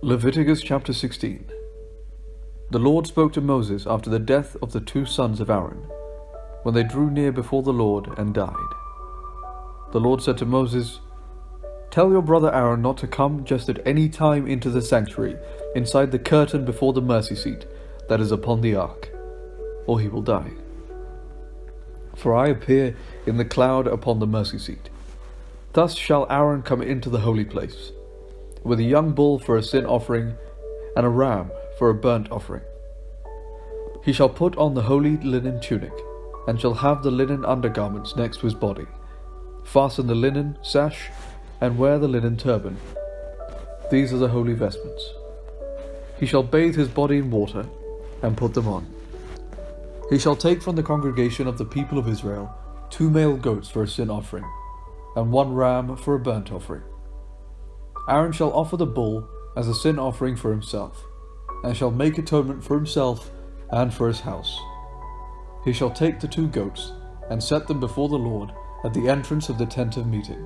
Leviticus chapter 16. The Lord spoke to Moses after the death of the two sons of Aaron, when they drew near before the Lord and died. The Lord said to Moses, "Tell your brother Aaron not to come just at any time into the sanctuary, inside the curtain before the mercy seat that is upon the ark, or he will die. For I appear in the cloud upon the mercy seat. Thus shall Aaron come into the holy place, with a young bull for a sin offering, and a ram for a burnt offering. He shall put on the holy linen tunic, and shall have the linen undergarments next to his body, fasten the linen sash, and wear the linen turban. These are the holy vestments. He shall bathe his body in water, and put them on. He shall take from the congregation of the people of Israel 2 male goats for a sin offering, and 1 ram for a burnt offering. Aaron shall offer the bull as a sin offering for himself, and shall make atonement for himself and for his house. He shall take the 2 goats, and set them before the Lord at the entrance of the tent of meeting.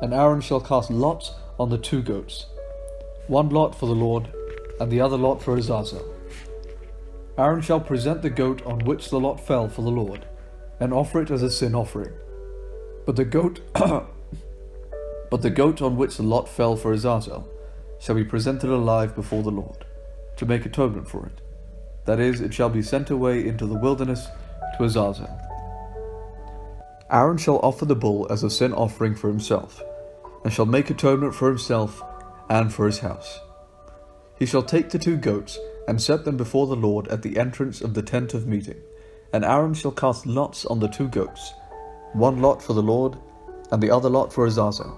And Aaron shall cast lots on the 2 goats, 1 lot for the Lord, and the other lot for Azazel. Aaron shall present the goat on which the lot fell for the Lord, and offer it as a sin offering. But the goat on which the lot fell for Azazel shall be presented alive before the Lord, to make atonement for it. That is, it shall be sent away into the wilderness to Azazel. Aaron shall offer the bull as a sin offering for himself, and shall make atonement for himself and for his house. He shall take the 2 goats, and set them before the Lord at the entrance of the tent of meeting. And Aaron shall cast lots on the 2 goats, 1 lot for the Lord, and the other lot for Azazel.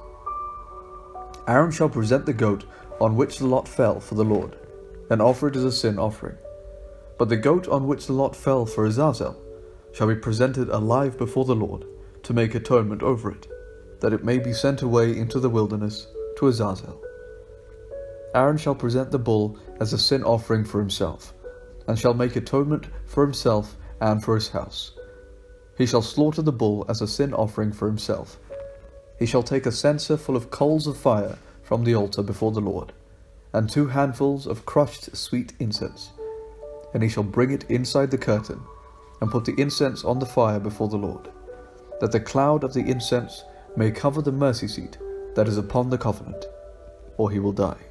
Aaron shall present the goat on which the lot fell for the Lord, and offer it as a sin offering. But the goat on which the lot fell for Azazel shall be presented alive before the Lord, to make atonement over it, that it may be sent away into the wilderness to Azazel. Aaron shall present the bull as a sin offering for himself, and shall make atonement for himself and for his house. He shall slaughter the bull as a sin offering for himself. He shall take a censer full of coals of fire from the altar before the Lord, and 2 handfuls of crushed sweet incense. And he shall bring it inside the curtain, and put the incense on the fire before the Lord, that the cloud of the incense may cover the mercy seat that is upon the covenant, or he will die.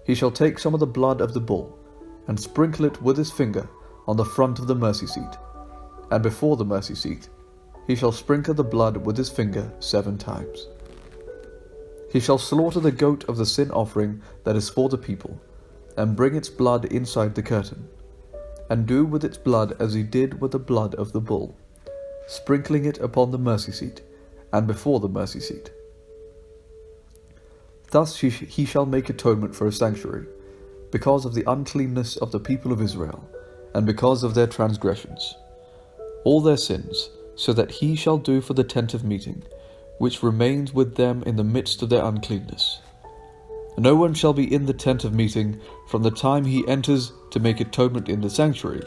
He shall take some of the blood of the bull, and sprinkle it with his finger on the front of the mercy seat, and before the mercy seat he shall sprinkle the blood with his finger 7 times. He shall slaughter the goat of the sin offering that is for the people, and bring its blood inside the curtain, and do with its blood as he did with the blood of the bull, sprinkling it upon the mercy seat, and before the mercy seat. Thus he shall make atonement for a sanctuary, because of the uncleanness of the people of Israel, and because of their transgressions, all their sins, so that he shall do for the tent of meeting, which remains with them in the midst of their uncleanness. No one shall be in the tent of meeting from the time he enters to make atonement in the sanctuary,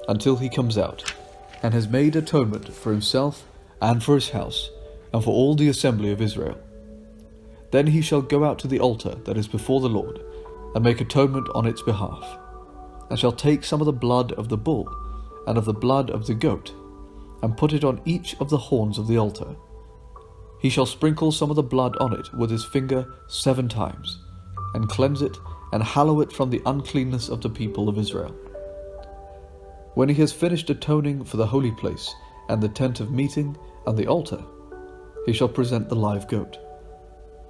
until he comes out, and has made atonement for himself and for his house, and for all the assembly of Israel. Then he shall go out to the altar that is before the Lord, and make atonement on its behalf, and shall take some of the blood of the bull, and of the blood of the goat, and put it on each of the horns of the altar. He shall sprinkle some of the blood on it with his finger 7 times, and cleanse it, and hallow it from the uncleanness of the people of Israel. When he has finished atoning for the holy place, and the tent of meeting, and the altar, he shall present the live goat.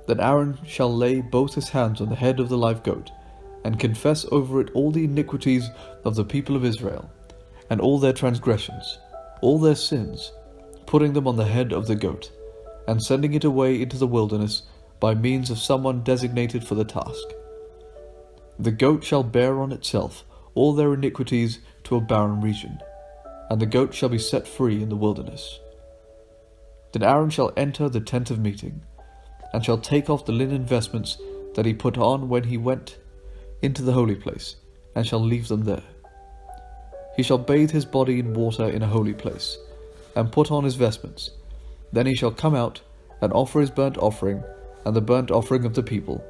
Then Aaron shall lay both his hands on the head of the live goat, and confess over it all the iniquities of the people of Israel, and all their transgressions, all their sins, putting them on the head of the goat, and sending it away into the wilderness by means of someone designated for the task. The goat shall bear on itself all their iniquities to a barren region, and the goat shall be set free in the wilderness. Then Aaron shall enter the tent of meeting, and shall take off the linen vestments that he put on when he went into the holy place, and shall leave them there. He shall bathe his body in water in a holy place, and put on his vestments. Then he shall come out and offer his burnt offering and the burnt offering of the people,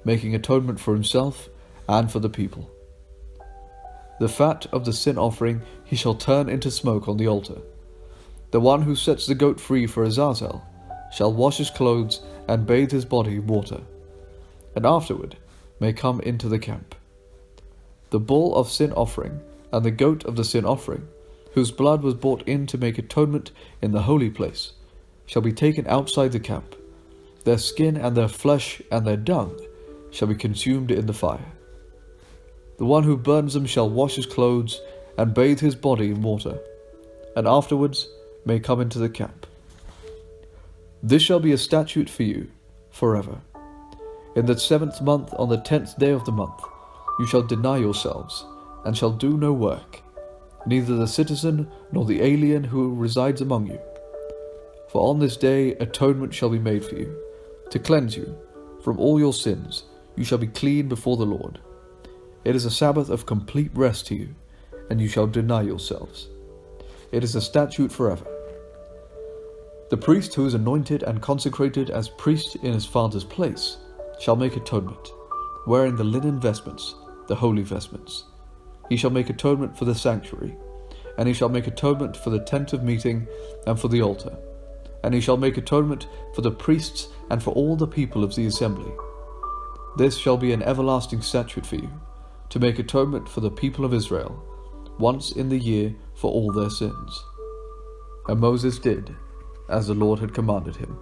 making atonement for himself and for the people. The fat of the sin offering he shall turn into smoke on the altar. The one who sets the goat free for Azazel shall wash his clothes and bathe his body in water, and afterward may come into the camp. The bull of sin offering and the goat of the sin offering, whose blood was brought in to make atonement in the holy place, shall be taken outside the camp. Their skin and their flesh and their dung shall be consumed in the fire. The one who burns them shall wash his clothes and bathe his body in water, and afterwards may come into the camp. This shall be a statute for you forever. In the 7th month, on the 10th day of the month, you shall deny yourselves, and shall do no work, neither the citizen nor the alien who resides among you. For on this day atonement shall be made for you, to cleanse you from all your sins. You shall be clean before the Lord. It is a Sabbath of complete rest to you, and you shall deny yourselves. It is a statute forever. The priest who is anointed and consecrated as priest in his father's place shall make atonement, wearing the linen vestments, the holy vestments. He shall make atonement for the sanctuary, and he shall make atonement for the tent of meeting and for the altar, and he shall make atonement for the priests and for all the people of the assembly. This shall be an everlasting statute for you, to make atonement for the people of Israel, once in the year for all their sins. And Moses did as the Lord had commanded him.